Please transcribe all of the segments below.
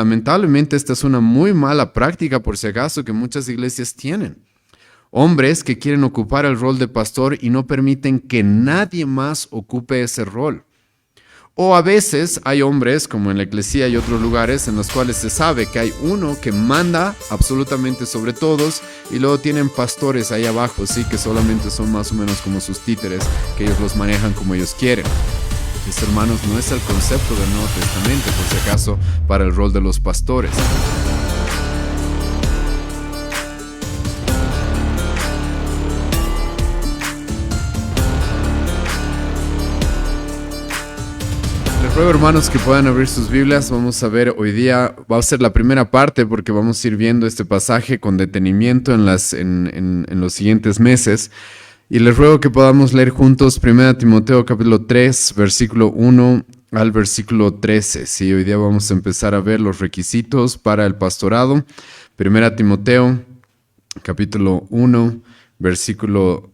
Lamentablemente esta es una muy mala práctica, por si acaso, que muchas iglesias tienen. Hombres que quieren ocupar el rol de pastor y no permiten que nadie más ocupe ese rol. O a veces hay hombres, como en la iglesia y otros lugares, en los cuales se sabe que hay uno que manda absolutamente sobre todos y luego tienen pastores ahí abajo, sí, que solamente son más o menos como sus títeres, que ellos los manejan como ellos quieren. Mis hermanos, no es el concepto del Nuevo Testamento, por si acaso, para el rol de los pastores. Les ruego, hermanos, que puedan abrir sus Biblias. Vamos a ver hoy día, va a ser la primera parte porque vamos a ir viendo este pasaje con detenimiento en los siguientes meses. Y les ruego que podamos leer juntos 1 Timoteo capítulo 3, versículo 1 al versículo 13. Sí, hoy día vamos a empezar a ver los requisitos para el pastorado. 1 Timoteo capítulo 1, 1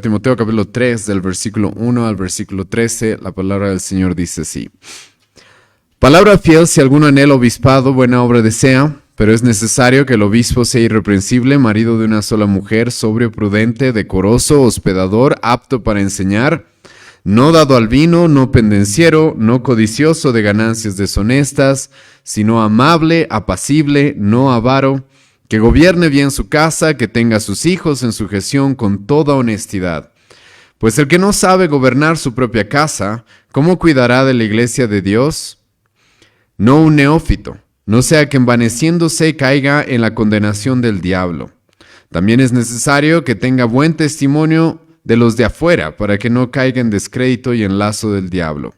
Timoteo capítulo 3, del versículo 1 al versículo 13, la palabra del Señor dice así. Palabra fiel, si alguno anhela obispado, buena obra desea, pero es necesario que el obispo sea irreprensible, marido de una sola mujer, sobrio, prudente, decoroso, hospedador, apto para enseñar, no dado al vino, no pendenciero, no codicioso de ganancias deshonestas, sino amable, apacible, no avaro, que gobierne bien su casa, que tenga a sus hijos en sujeción con toda honestidad. Pues el que no sabe gobernar su propia casa, ¿cómo cuidará de la iglesia de Dios? No un neófito, no sea que envaneciéndose caiga en la condenación del diablo. También es necesario que tenga buen testimonio de los de afuera, para que no caiga en descrédito y en lazo del diablo.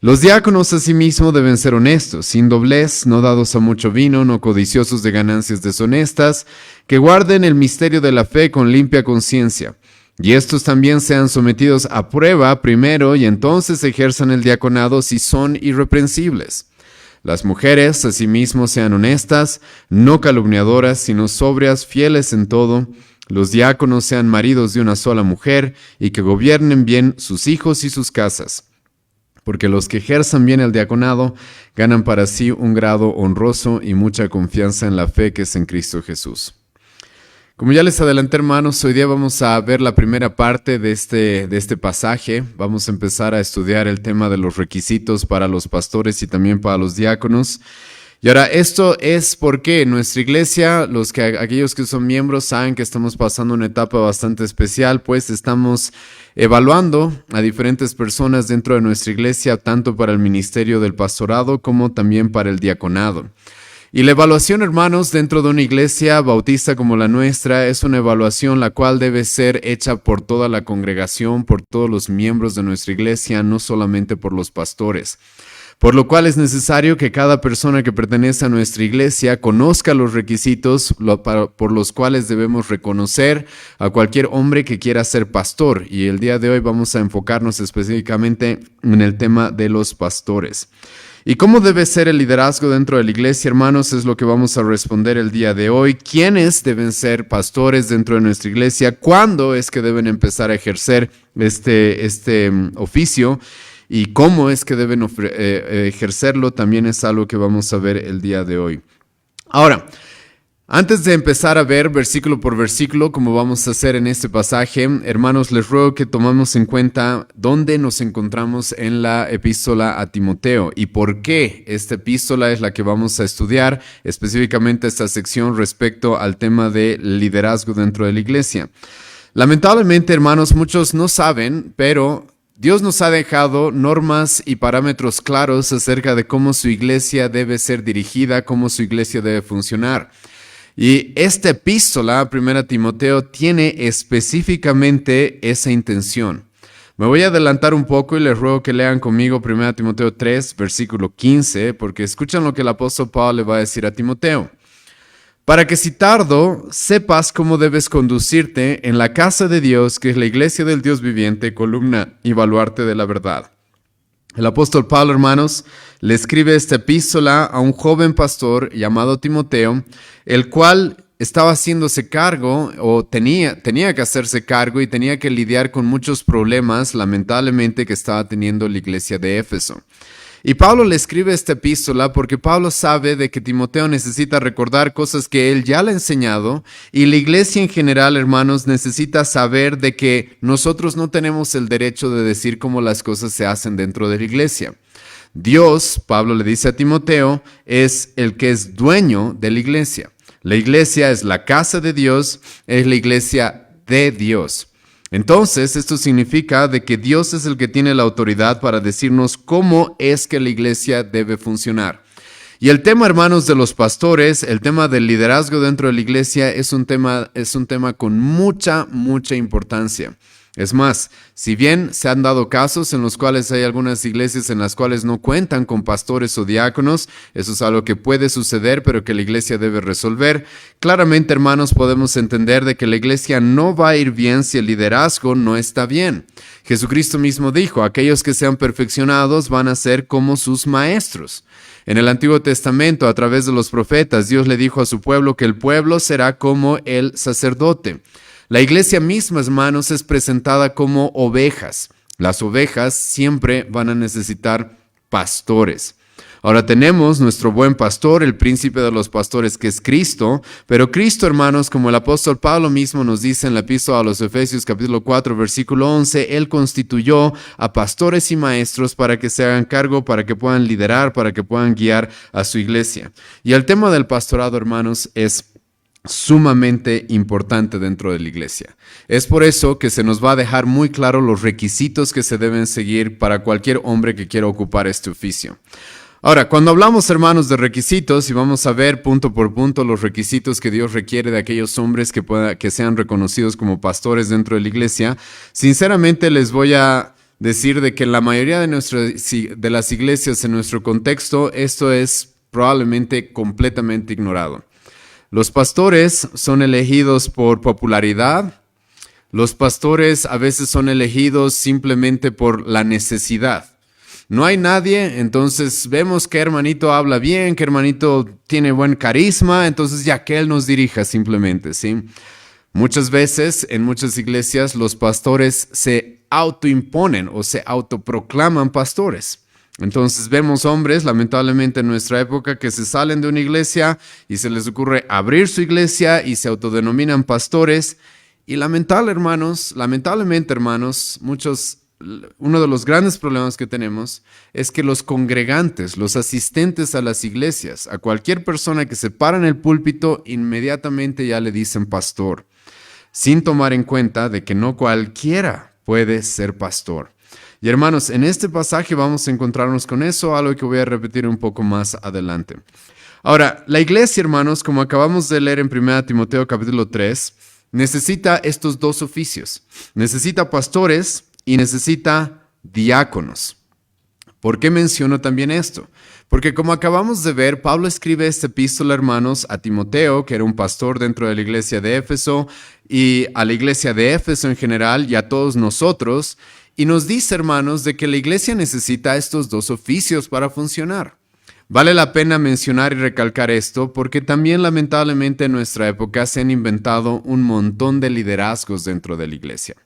Los diáconos asimismo deben ser honestos, sin doblez, no dados a mucho vino, no codiciosos de ganancias deshonestas, que guarden el misterio de la fe con limpia conciencia. Y estos también sean sometidos a prueba primero y entonces ejerzan el diaconado si son irreprensibles. Las mujeres asimismo sean honestas, no calumniadoras, sino sobrias, fieles en todo. Los diáconos sean maridos de una sola mujer y que gobiernen bien sus hijos y sus casas. Porque los que ejerzan bien el diaconado ganan para sí un grado honroso y mucha confianza en la fe que es en Cristo Jesús. Como ya les adelanté, hermanos, hoy día vamos a ver la primera parte de este pasaje. Vamos a empezar a estudiar el tema de los requisitos para los pastores y también para los diáconos. Y ahora, esto es porque en nuestra iglesia, aquellos que son miembros saben que estamos pasando una etapa bastante especial, pues estamos evaluando a diferentes personas dentro de nuestra iglesia, tanto para el ministerio del pastorado como también para el diaconado. Y la evaluación, hermanos, dentro de una iglesia bautista como la nuestra, es una evaluación la cual debe ser hecha por toda la congregación, por todos los miembros de nuestra iglesia, no solamente por los pastores. Por lo cual es necesario que cada persona que pertenece a nuestra iglesia conozca los requisitos por los cuales debemos reconocer a cualquier hombre que quiera ser pastor. Y el día de hoy vamos a enfocarnos específicamente en el tema de los pastores. ¿Y cómo debe ser el liderazgo dentro de la iglesia, hermanos? Es lo que vamos a responder el día de hoy. ¿Quiénes deben ser pastores dentro de nuestra iglesia? ¿Cuándo es que deben empezar a ejercer este oficio? Y cómo es que deben ejercerlo también es algo que vamos a ver el día de hoy. Ahora, antes de empezar a ver versículo por versículo, como vamos a hacer en este pasaje, hermanos, les ruego que tomemos en cuenta dónde nos encontramos en la epístola a Timoteo y por qué esta epístola es la que vamos a estudiar, específicamente esta sección respecto al tema de liderazgo dentro de la iglesia. Lamentablemente, hermanos, muchos no saben, pero Dios nos ha dejado normas y parámetros claros acerca de cómo su iglesia debe ser dirigida, cómo su iglesia debe funcionar. Y esta epístola, 1 Timoteo, tiene específicamente esa intención. Me voy a adelantar un poco y les ruego que lean conmigo 1 Timoteo 3, versículo 15, porque escuchan lo que el apóstol Pablo le va a decir a Timoteo. Para que si tardo, sepas cómo debes conducirte en la casa de Dios, que es la iglesia del Dios viviente, columna y baluarte de la verdad. El apóstol Pablo, hermanos, le escribe esta epístola a un joven pastor llamado Timoteo, el cual estaba haciéndose cargo o tenía que hacerse cargo y tenía que lidiar con muchos problemas, lamentablemente, que estaba teniendo la iglesia de Éfeso. Y Pablo le escribe esta epístola porque Pablo sabe de que Timoteo necesita recordar cosas que él ya le ha enseñado, y la iglesia en general, hermanos, necesita saber de que nosotros no tenemos el derecho de decir cómo las cosas se hacen dentro de la iglesia. Dios, Pablo le dice a Timoteo, es el que es dueño de la iglesia. La iglesia es la casa de Dios, es la iglesia de Dios. Entonces, esto significa de que Dios es el que tiene la autoridad para decirnos cómo es que la iglesia debe funcionar. Y el tema, hermanos, de los pastores, el tema del liderazgo dentro de la iglesia es un tema con mucha importancia. Es más, si bien se han dado casos en los cuales hay algunas iglesias en las cuales no cuentan con pastores o diáconos, eso es algo que puede suceder, pero que la iglesia debe resolver. Claramente, hermanos, podemos entender de que la iglesia no va a ir bien si el liderazgo no está bien. Jesucristo mismo dijo, aquellos que sean perfeccionados van a ser como sus maestros. En el Antiguo Testamento, a través de los profetas, Dios le dijo a su pueblo que el pueblo será como el sacerdote. La iglesia misma, hermanos, es presentada como ovejas. Las ovejas siempre van a necesitar pastores. Ahora tenemos nuestro buen pastor, el príncipe de los pastores, que es Cristo, pero Cristo, hermanos, como el apóstol Pablo mismo nos dice en la epístola a los Efesios capítulo 4, versículo 11, Él constituyó a pastores y maestros para que se hagan cargo, para que puedan liderar, para que puedan guiar a su iglesia. Y el tema del pastorado, hermanos, es sumamente importante dentro de la iglesia. Es por eso que se nos va a dejar muy claro los requisitos que se deben seguir para cualquier hombre que quiera ocupar este oficio. Ahora, cuando hablamos, hermanos, de requisitos, y vamos a ver punto por punto los requisitos que Dios requiere de aquellos hombres que sean reconocidos como pastores dentro de la iglesia, sinceramente les voy a decir de que en la mayoría de las iglesias en nuestro contexto, esto es probablemente completamente ignorado. Los pastores son elegidos por popularidad. Los pastores a veces son elegidos simplemente por la necesidad. No hay nadie, entonces vemos que hermanito habla bien, que hermanito tiene buen carisma, entonces ya que él nos dirija simplemente, ¿sí? Muchas veces en muchas iglesias los pastores se autoimponen o se autoproclaman pastores. Entonces vemos hombres, lamentablemente en nuestra época, que se salen de una iglesia y se les ocurre abrir su iglesia y se autodenominan pastores. Y lamentablemente, hermanos, uno de los grandes problemas que tenemos es que los congregantes, los asistentes a las iglesias, a cualquier persona que se para en el púlpito, inmediatamente ya le dicen pastor, sin tomar en cuenta de que no cualquiera puede ser pastor. Y hermanos, en este pasaje vamos a encontrarnos con eso, algo que voy a repetir un poco más adelante. Ahora, la iglesia, hermanos, como acabamos de leer en 1 Timoteo capítulo 3, necesita estos dos oficios. Necesita pastores y necesita diáconos. ¿Por qué menciono también esto? Porque como acabamos de ver, Pablo escribe esta epístola, hermanos, a Timoteo, que era un pastor dentro de la iglesia de Éfeso, y a la iglesia de Éfeso en general, y a todos nosotros. Y nos dice, hermanos, de que la iglesia necesita estos dos oficios para funcionar. Vale la pena mencionar y recalcar esto porque también lamentablemente en nuestra época se han inventado un montón de liderazgos dentro de la iglesia.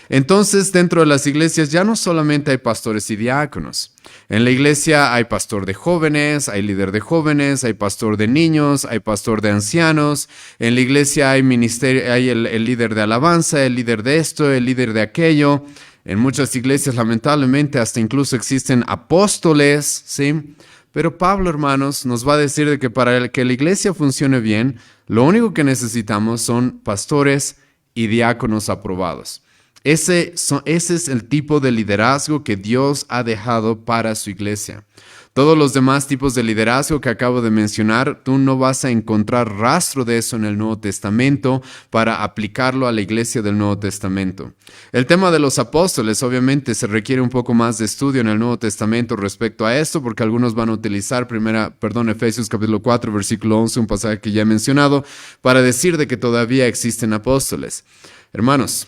Entonces, dentro de las iglesias ya no solamente hay pastores y diáconos. En la iglesia hay pastor de jóvenes, hay líder de jóvenes, hay pastor de niños, hay pastor de ancianos. En la iglesia hay ministerio, hay el líder de alabanza, el líder de esto, el líder de aquello. En muchas iglesias, lamentablemente, hasta incluso existen apóstoles, ¿sí? Pero Pablo, hermanos, nos va a decir de que para que la iglesia funcione bien, lo único que necesitamos son pastores y diáconos aprobados. Ese es el tipo de liderazgo que Dios ha dejado para su iglesia. Todos los demás tipos de liderazgo que acabo de mencionar, tú no vas a encontrar rastro de eso en el Nuevo Testamento para aplicarlo a la iglesia del Nuevo Testamento. El tema de los apóstoles, obviamente, se requiere un poco más de estudio en el Nuevo Testamento respecto a esto, porque algunos van a utilizar Efesios capítulo 4, versículo 11, un pasaje que ya he mencionado, para decir de que todavía existen apóstoles. Hermanos,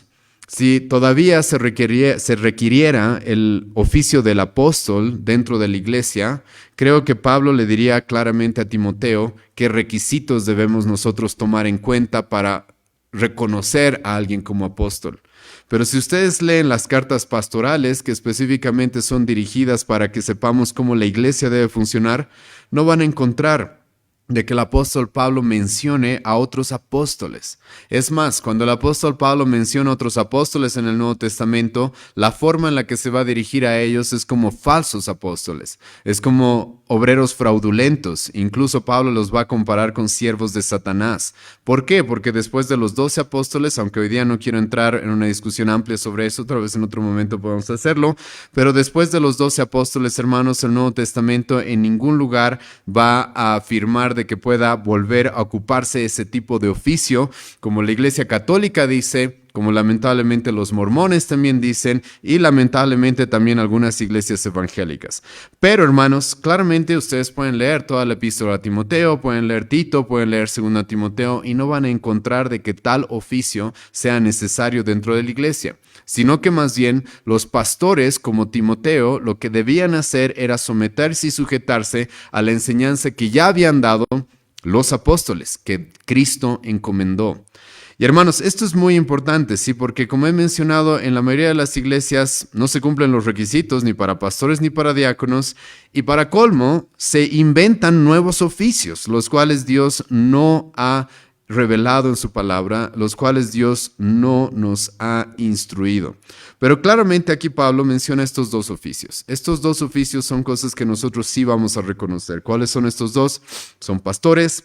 si todavía se requiriera el oficio del apóstol dentro de la iglesia, creo que Pablo le diría claramente a Timoteo qué requisitos debemos nosotros tomar en cuenta para reconocer a alguien como apóstol. Pero si ustedes leen las cartas pastorales, que específicamente son dirigidas para que sepamos cómo la iglesia debe funcionar, no van a encontrar de que el apóstol Pablo mencione a otros apóstoles. Es más, cuando el apóstol Pablo menciona a otros apóstoles en el Nuevo Testamento, la forma en la que se va a dirigir a ellos es como falsos apóstoles, es como obreros fraudulentos. Incluso Pablo los va a comparar con siervos de Satanás. ¿Por qué? Porque después de los 12 apóstoles, aunque hoy día no quiero entrar en una discusión amplia sobre eso, tal vez en otro momento podamos hacerlo, pero después de los 12 apóstoles, hermanos, el Nuevo Testamento en ningún lugar va a afirmar de que pueda volver a ocuparse ese tipo de oficio, como la Iglesia Católica dice, como lamentablemente los mormones también dicen, y lamentablemente también algunas iglesias evangélicas. Pero, hermanos, claramente ustedes pueden leer toda la epístola a Timoteo, pueden leer Tito, pueden leer 2 Timoteo, y no van a encontrar de que tal oficio sea necesario dentro de la iglesia, sino que más bien los pastores como Timoteo lo que debían hacer era someterse y sujetarse a la enseñanza que ya habían dado los apóstoles, que Cristo encomendó. Y hermanos, esto es muy importante, ¿sí? Porque como he mencionado, en la mayoría de las iglesias no se cumplen los requisitos ni para pastores ni para diáconos, y para colmo se inventan nuevos oficios, los cuales Dios no ha revelado en su palabra, los cuales Dios no nos ha instruido. Pero claramente aquí Pablo menciona estos dos oficios. Estos dos oficios son cosas que nosotros sí vamos a reconocer. ¿Cuáles son estos dos? Son pastores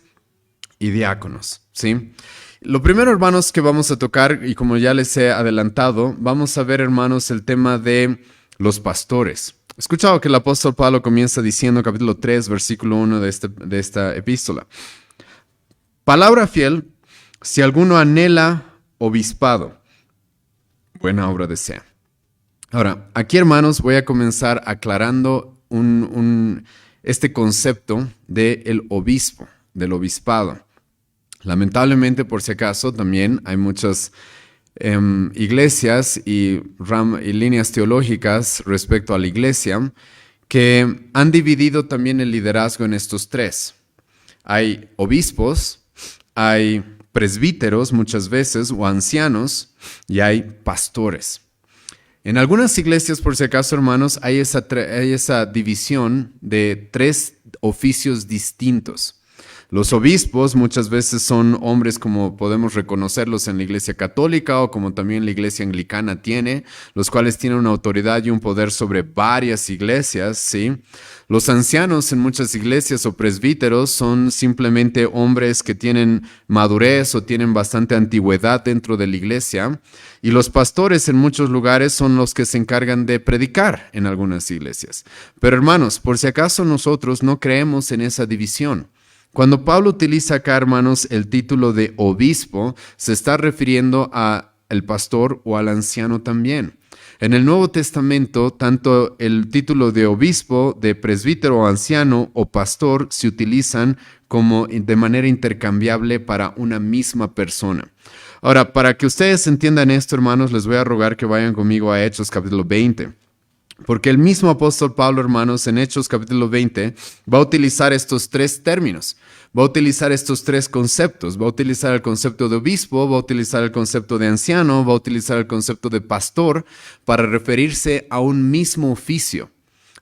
y diáconos, ¿sí? Lo primero, hermanos, que vamos a tocar, y como ya les he adelantado, vamos a ver, hermanos, el tema de los pastores. He escuchado que el apóstol Pablo comienza diciendo, capítulo 3, versículo 1 de esta epístola. Palabra fiel, si alguno anhela obispado, buena obra desea. Ahora, aquí, hermanos, voy a comenzar aclarando este concepto del obispo, del obispado. Lamentablemente, por si acaso, también hay muchas iglesias y líneas teológicas respecto a la iglesia que han dividido también el liderazgo en estos tres. Hay obispos, hay presbíteros muchas veces o ancianos y hay pastores. En algunas iglesias, por si acaso, hermanos, hay esa división de tres oficios distintos. Los obispos muchas veces son hombres como podemos reconocerlos en la iglesia católica o como también la iglesia anglicana tiene, los cuales tienen una autoridad y un poder sobre varias iglesias, ¿sí? Los ancianos en muchas iglesias o presbíteros son simplemente hombres que tienen madurez o tienen bastante antigüedad dentro de la iglesia. Y los pastores en muchos lugares son los que se encargan de predicar en algunas iglesias. Pero hermanos, por si acaso nosotros no creemos en esa división. Cuando Pablo utiliza acá, hermanos, el título de obispo, se está refiriendo al pastor o al anciano también. En el Nuevo Testamento, tanto el título de obispo, de presbítero o anciano o pastor se utilizan como de manera intercambiable para una misma persona. Ahora, para que ustedes entiendan esto, hermanos, les voy a rogar que vayan conmigo a Hechos capítulo 20. Porque el mismo apóstol Pablo, hermanos, en Hechos capítulo 20, va a utilizar estos tres términos, va a utilizar estos tres conceptos, va a utilizar el concepto de obispo, va a utilizar el concepto de anciano, va a utilizar el concepto de pastor para referirse a un mismo oficio.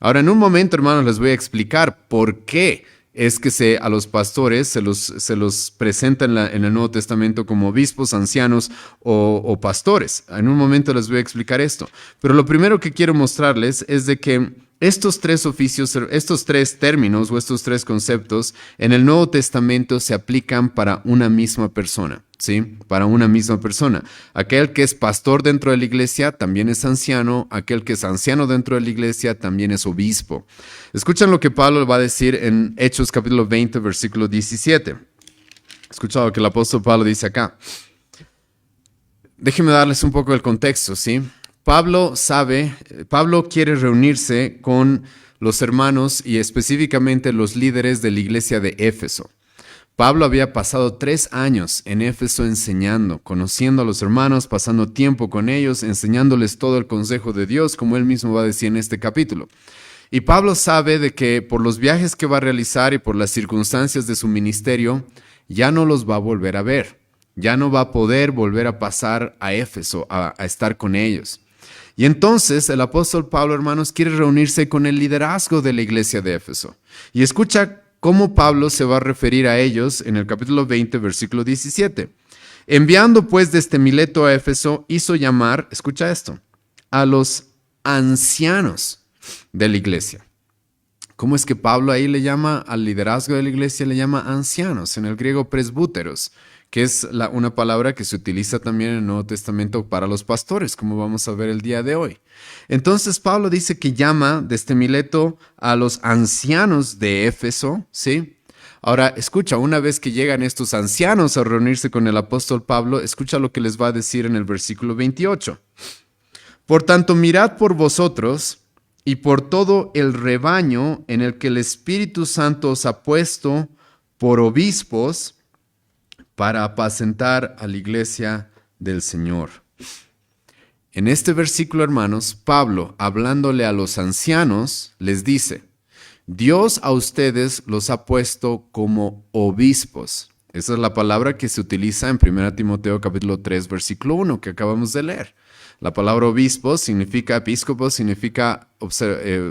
Ahora, en un momento, hermanos, les voy a explicar por qué es que a los pastores se los presenta en el Nuevo Testamento como obispos, ancianos o pastores. En un momento les voy a explicar esto. Pero lo primero que quiero mostrarles es de que estos tres oficios, estos tres términos o estos tres conceptos en el Nuevo Testamento se aplican para una misma persona. ¿Sí? Para una misma persona. Aquel que es pastor dentro de la iglesia también es anciano. Aquel que es anciano dentro de la iglesia también es obispo. Escuchan lo que Pablo va a decir en Hechos capítulo 20, versículo 17. Escuchad lo que el apóstol Pablo dice acá. Déjenme darles un poco el contexto, ¿sí? Pablo quiere reunirse con los hermanos y específicamente los líderes de la iglesia de Éfeso. Pablo había pasado 3 años en Éfeso enseñando, conociendo a los hermanos, pasando tiempo con ellos, enseñándoles todo el consejo de Dios, como él mismo va a decir en este capítulo. Y Pablo sabe de que por los viajes que va a realizar y por las circunstancias de su ministerio, ya no los va a volver a ver. Ya no va a poder volver a pasar a Éfeso, a estar con ellos. Y entonces el apóstol Pablo, hermanos, quiere reunirse con el liderazgo de la iglesia de Éfeso. Y escucha cómo Pablo se va a referir a ellos en el capítulo 20, versículo 17. Enviando pues desde Mileto a Éfeso, hizo llamar, escucha esto, a los ancianos de la iglesia. ¿Cómo es que Pablo ahí le llama al liderazgo de la iglesia? Le llama ancianos, en el griego presbúteros, que es una palabra que se utiliza también en el Nuevo Testamento para los pastores, como vamos a ver el día de hoy. Entonces Pablo dice que llama desde Mileto a los ancianos de Éfeso, ¿sí? Ahora, escucha, una vez que llegan estos ancianos a reunirse con el apóstol Pablo, escucha lo que les va a decir en el versículo 28. Por tanto, mirad por vosotros y por todo el rebaño en el que el Espíritu Santo os ha puesto por obispos para apacentar a la iglesia del Señor. En este versículo, hermanos, Pablo, hablándole a los ancianos, les dice, Dios a ustedes los ha puesto como obispos. Esa es la palabra que se utiliza en 1 Timoteo capítulo 3, versículo 1, que acabamos de leer. La palabra obispo significa, episcopo significa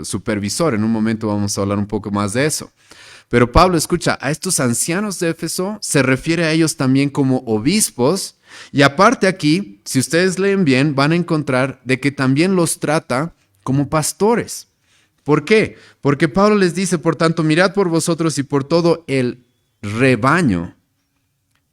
supervisor. En un momento vamos a hablar un poco más de eso. Pero Pablo, escucha, a estos ancianos de Éfeso se refiere a ellos también como obispos. Y aparte aquí, si ustedes leen bien, van a encontrar de que también los trata como pastores. ¿Por qué? Porque Pablo les dice, por tanto, mirad por vosotros y por todo el rebaño.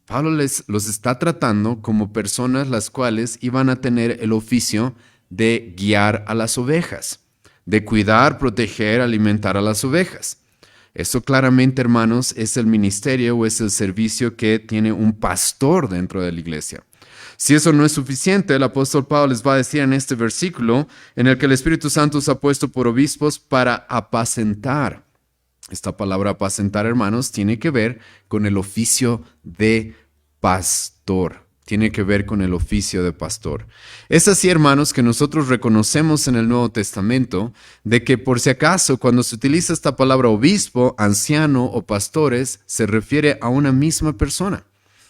Pablo los está tratando como personas las cuales iban a tener el oficio de guiar a las ovejas, de cuidar, proteger, alimentar a las ovejas. Eso claramente, hermanos, es el ministerio o es el servicio que tiene un pastor dentro de la iglesia. Si eso no es suficiente, el apóstol Pablo les va a decir en este versículo en el que el Espíritu Santo os ha puesto por obispos para apacentar. Esta palabra apacentar, hermanos, tiene que ver con el oficio de pastor. Tiene que ver con el oficio de pastor. Es así, hermanos, que nosotros reconocemos en el Nuevo Testamento de que por si acaso cuando se utiliza esta palabra obispo, anciano o pastores, se refiere a una misma persona.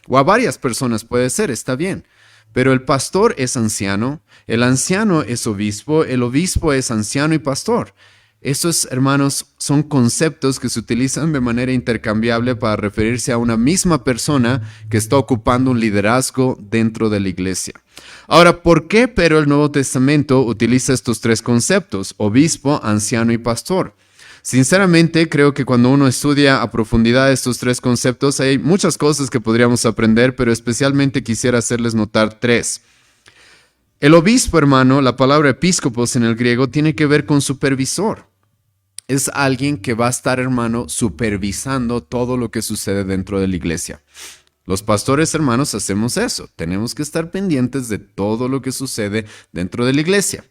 O a varias personas puede ser, está bien. Pero el pastor es anciano, el anciano es obispo, el obispo es anciano y pastor. Estos, hermanos, son conceptos que se utilizan de manera intercambiable para referirse a una misma persona que está ocupando un liderazgo dentro de la iglesia. Ahora, ¿por qué pero el Nuevo Testamento utiliza estos tres conceptos, obispo, anciano y pastor? Sinceramente, creo que cuando uno estudia a profundidad estos tres conceptos, hay muchas cosas que podríamos aprender, pero especialmente quisiera hacerles notar tres. El obispo, hermano, la palabra episcopos en el griego, tiene que ver con supervisor. Es alguien que va a estar, hermano, supervisando todo lo que sucede dentro de la iglesia. Los pastores, hermanos, hacemos eso. Tenemos que estar pendientes de todo lo que sucede dentro de la iglesia.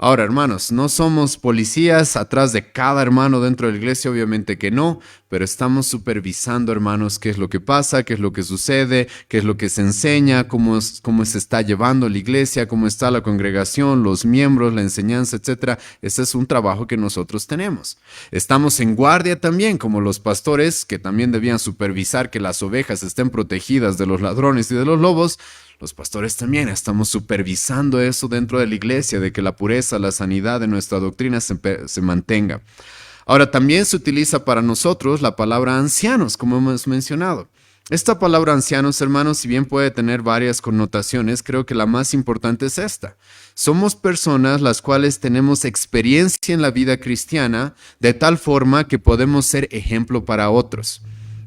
Ahora, hermanos, no somos policías atrás de cada hermano dentro de la iglesia, obviamente que no, pero estamos supervisando, hermanos, qué es lo que pasa, qué es lo que sucede, qué es lo que se enseña, cómo se está llevando la iglesia, cómo está la congregación, los miembros, la enseñanza, etc. Ese es un trabajo que nosotros tenemos. Estamos en guardia también, como los pastores, que también debían supervisar que las ovejas estén protegidas de los ladrones y de los lobos. Los pastores también estamos supervisando eso dentro de la iglesia, de que la pureza, la sanidad de nuestra doctrina se mantenga. Ahora, también se utiliza para nosotros la palabra ancianos, como hemos mencionado. Esta palabra ancianos, hermanos, si bien puede tener varias connotaciones, creo que la más importante es esta. Somos personas las cuales tenemos experiencia en la vida cristiana de tal forma que podemos ser ejemplo para otros.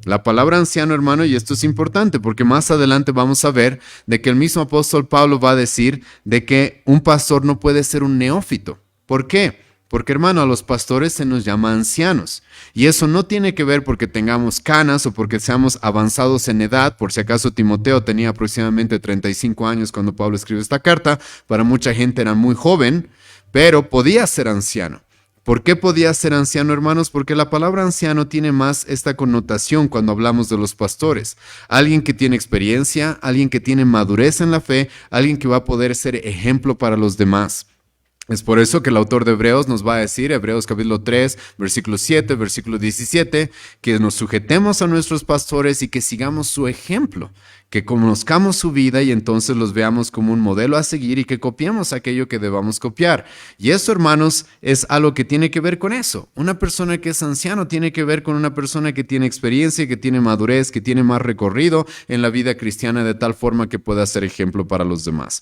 La palabra anciano, hermano, y esto es importante porque más adelante vamos a ver de que el mismo apóstol Pablo va a decir de que un pastor no puede ser un neófito. ¿Por qué? Porque, hermano, a los pastores se nos llama ancianos. Y eso no tiene que ver porque tengamos canas o porque seamos avanzados en edad. Por si acaso Timoteo tenía aproximadamente 35 años cuando Pablo escribió esta carta. Para mucha gente era muy joven, pero podía ser anciano. ¿Por qué podía ser anciano, hermanos? Porque la palabra anciano tiene más esta connotación cuando hablamos de los pastores. Alguien que tiene experiencia, alguien que tiene madurez en la fe, alguien que va a poder ser ejemplo para los demás. Es por eso que el autor de Hebreos nos va a decir, Hebreos capítulo 3, versículo 7, versículo 17, que nos sujetemos a nuestros pastores y que sigamos su ejemplo, que conozcamos su vida y entonces los veamos como un modelo a seguir y que copiemos aquello que debamos copiar. Y eso, hermanos, es algo que tiene que ver con eso. Una persona que es anciano tiene que ver con una persona que tiene experiencia, que tiene madurez, que tiene más recorrido en la vida cristiana de tal forma que pueda ser ejemplo para los demás.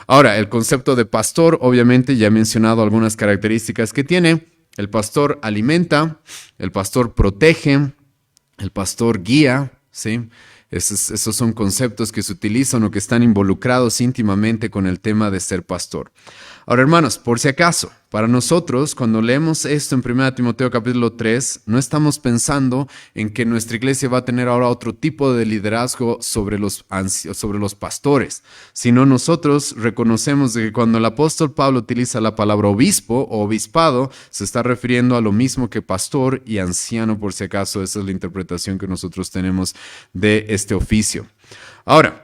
Ahora, el concepto de pastor, obviamente ya he mencionado algunas características que tiene. El pastor alimenta, el pastor protege, el pastor guía, ¿sí? Esos son conceptos que se utilizan o que están involucrados íntimamente con el tema de ser pastor. Ahora, hermanos, por si acaso, para nosotros, cuando leemos esto en 1 Timoteo capítulo 3, no estamos pensando en que nuestra iglesia va a tener ahora otro tipo de liderazgo sobre los pastores, sino nosotros reconocemos de que cuando el apóstol Pablo utiliza la palabra obispo o obispado, se está refiriendo a lo mismo que pastor y anciano, por si acaso. Esa es la interpretación que nosotros tenemos de este oficio. Ahora,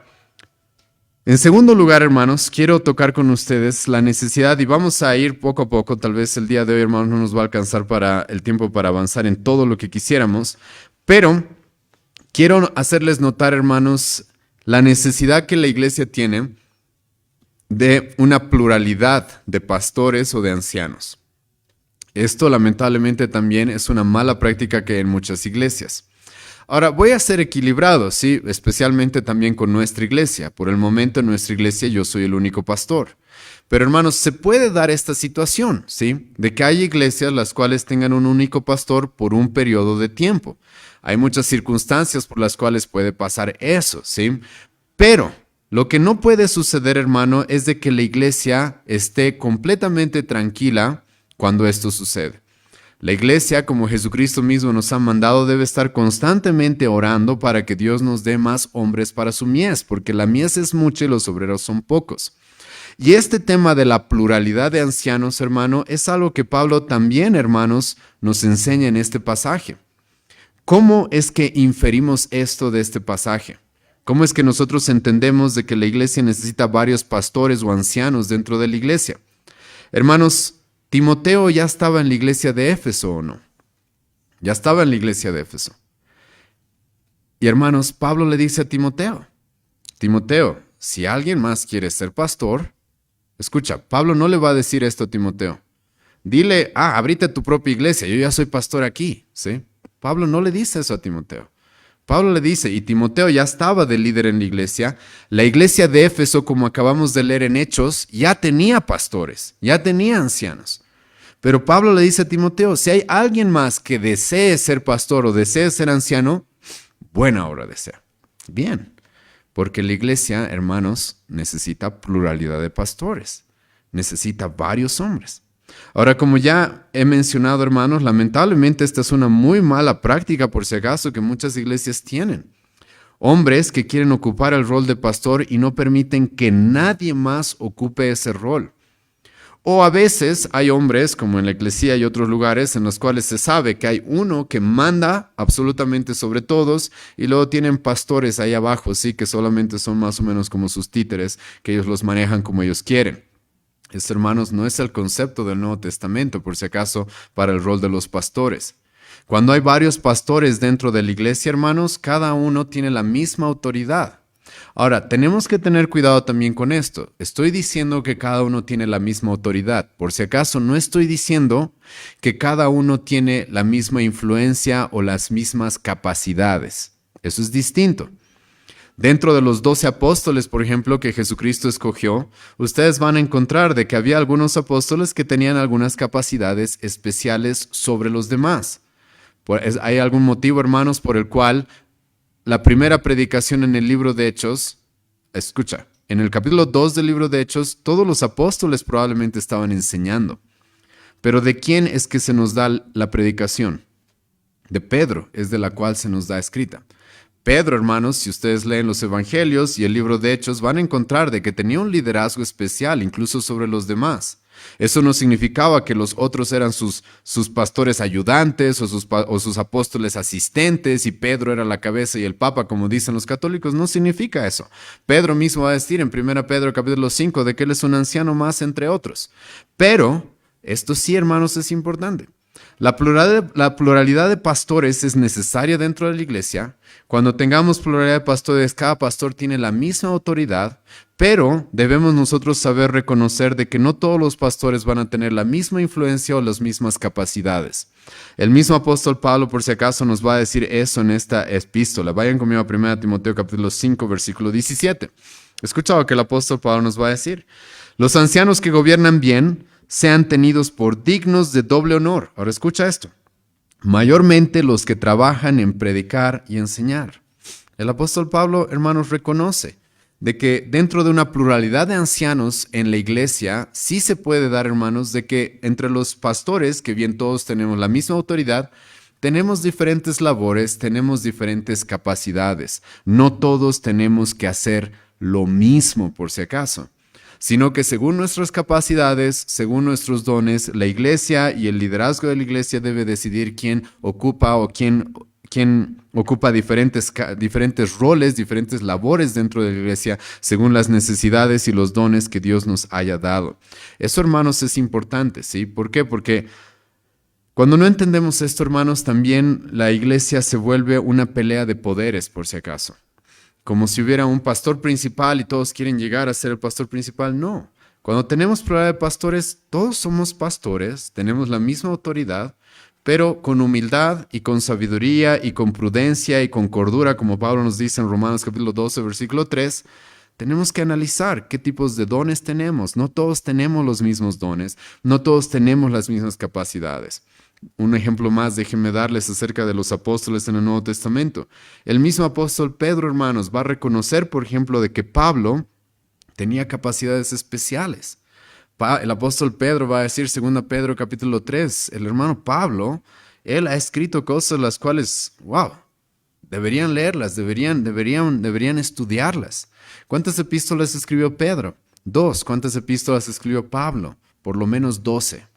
en segundo lugar, hermanos, quiero tocar con ustedes la necesidad, y vamos a ir poco a poco. Tal vez el día de hoy, hermanos, no nos va a alcanzar para el tiempo para avanzar en todo lo que quisiéramos, pero quiero hacerles notar, hermanos, la necesidad que la iglesia tiene de una pluralidad de pastores o de ancianos. Esto, lamentablemente, también es una mala práctica que hay en muchas iglesias. Ahora, voy a ser equilibrado, sí, especialmente también con nuestra iglesia. Por el momento en nuestra iglesia yo soy el único pastor. Pero hermanos, se puede dar esta situación, ¿sí? De que hay iglesias las cuales tengan un único pastor por un periodo de tiempo. Hay muchas circunstancias por las cuales puede pasar eso, ¿sí? Pero lo que no puede suceder, hermano, es de que la iglesia esté completamente tranquila cuando esto sucede. La iglesia, como Jesucristo mismo nos ha mandado, debe estar constantemente orando para que Dios nos dé más hombres para su mies, porque la mies es mucha y los obreros son pocos. Y este tema de la pluralidad de ancianos, hermano, es algo que Pablo también, hermanos, nos enseña en este pasaje. ¿Cómo es que inferimos esto de este pasaje? ¿Cómo es que nosotros entendemos de que la iglesia necesita varios pastores o ancianos dentro de la iglesia? Hermanos, ¿Timoteo ya estaba en la iglesia de Éfeso o no? Ya estaba en la iglesia de Éfeso. Y hermanos, Pablo le dice a Timoteo, Timoteo, si alguien más quiere ser pastor, escucha, Pablo no le va a decir esto a Timoteo. Dile, abrite tu propia iglesia, yo ya soy pastor aquí, ¿sí? Pablo no le dice eso a Timoteo. Pablo le dice, y Timoteo ya estaba de líder en la iglesia de Éfeso, como acabamos de leer en Hechos, ya tenía pastores, ya tenía ancianos. Pero Pablo le dice a Timoteo, si hay alguien más que desee ser pastor o desee ser anciano, buena obra desea. Bien, porque la iglesia, hermanos, necesita pluralidad de pastores, necesita varios hombres. Ahora, como ya he mencionado, hermanos, lamentablemente esta es una muy mala práctica, por si acaso, que muchas iglesias tienen. Hombres que quieren ocupar el rol de pastor y no permiten que nadie más ocupe ese rol. O a veces hay hombres, como en la iglesia y otros lugares, en los cuales se sabe que hay uno que manda absolutamente sobre todos y luego tienen pastores ahí abajo, sí, que solamente son más o menos como sus títeres, que ellos los manejan como ellos quieren. Esto, hermanos, no es el concepto del Nuevo Testamento, por si acaso, para el rol de los pastores. Cuando hay varios pastores dentro de la iglesia, hermanos, cada uno tiene la misma autoridad. Ahora, tenemos que tener cuidado también con esto. Estoy diciendo que cada uno tiene la misma autoridad. Por si acaso, no estoy diciendo que cada uno tiene la misma influencia o las mismas capacidades. Eso es distinto. Dentro de los 12 apóstoles, por ejemplo, que Jesucristo escogió, ustedes van a encontrar de que había algunos apóstoles que tenían algunas capacidades especiales sobre los demás. ¿Hay algún motivo, hermanos, por el cual la primera predicación en el libro de Hechos, escucha, en el capítulo 2 del libro de Hechos, todos los apóstoles probablemente estaban enseñando? Pero ¿de quién es que se nos da la predicación? De Pedro, es de la cual se nos da escrita. Pedro, hermanos, si ustedes leen los evangelios y el libro de Hechos, van a encontrar de que tenía un liderazgo especial, incluso sobre los demás. Eso no significaba que los otros eran sus pastores ayudantes o sus apóstoles asistentes y Pedro era la cabeza y el papa, como dicen los católicos. No significa eso. Pedro mismo va a decir en 1 Pedro capítulo 5 de que él es un anciano más entre otros. Pero esto sí, hermanos, es importante. La pluralidad de pastores es necesaria dentro de la iglesia. Cuando tengamos pluralidad de pastores, cada pastor tiene la misma autoridad, pero debemos nosotros saber reconocer de que no todos los pastores van a tener la misma influencia o las mismas capacidades. El mismo apóstol Pablo, por si acaso, nos va a decir eso en esta epístola. Vayan conmigo a 1 Timoteo capítulo 5, versículo 17. Escucha lo que el apóstol Pablo nos va a decir. Los ancianos que gobiernan bien sean tenidos por dignos de doble honor. Ahora escucha esto. Mayormente los que trabajan en predicar y enseñar. El apóstol Pablo, hermanos, reconoce de que dentro de una pluralidad de ancianos en la iglesia, sí se puede dar, hermanos, de que entre los pastores, que bien todos tenemos la misma autoridad, tenemos diferentes labores, tenemos diferentes capacidades. No todos tenemos que hacer lo mismo, por si acaso, sino que según nuestras capacidades, según nuestros dones, la iglesia y el liderazgo de la iglesia debe decidir quién ocupa o quién ocupa diferentes roles, diferentes labores dentro de la iglesia, según las necesidades y los dones que Dios nos haya dado. Eso, hermanos, es importante, ¿sí? ¿Por qué? Porque cuando no entendemos esto, hermanos, también la iglesia se vuelve una pelea de poderes, por si acaso. Como si hubiera un pastor principal y todos quieren llegar a ser el pastor principal. No. Cuando tenemos pluralidad de pastores, todos somos pastores, tenemos la misma autoridad, pero con humildad y con sabiduría y con prudencia y con cordura, como Pablo nos dice en Romanos capítulo 12, versículo 3, tenemos que analizar qué tipos de dones tenemos. No todos tenemos los mismos dones, no todos tenemos las mismas capacidades. Un ejemplo más, déjenme darles acerca de los apóstoles en el Nuevo Testamento. El mismo apóstol Pedro, hermanos, va a reconocer, por ejemplo, de que Pablo tenía capacidades especiales. El apóstol Pedro va a decir, 2 Pedro capítulo 3, el hermano Pablo, él ha escrito cosas las cuales, wow, deberían leerlas, deberían estudiarlas. ¿Cuántas epístolas escribió Pedro? 2. ¿Cuántas epístolas escribió Pablo? Por lo menos 12.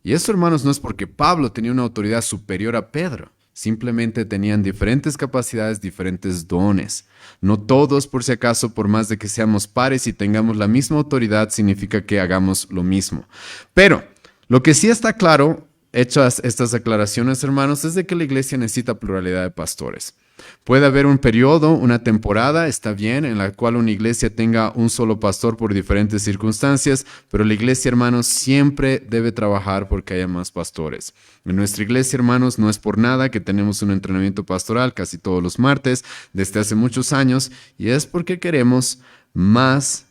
Y esto, hermanos, no es porque Pablo tenía una autoridad superior a Pedro. Simplemente tenían diferentes capacidades, diferentes dones. No todos, por si acaso, por más de que seamos pares y tengamos la misma autoridad, significa que hagamos lo mismo. Pero lo que sí está claro, hechas estas aclaraciones, hermanos, es de que la iglesia necesita pluralidad de pastores. Puede haber un periodo, una temporada, está bien, en la cual una iglesia tenga un solo pastor por diferentes circunstancias, pero la iglesia, hermanos, siempre debe trabajar porque haya más pastores. En nuestra iglesia, hermanos, no es por nada que tenemos un entrenamiento pastoral casi todos los martes desde hace muchos años, y es porque queremos más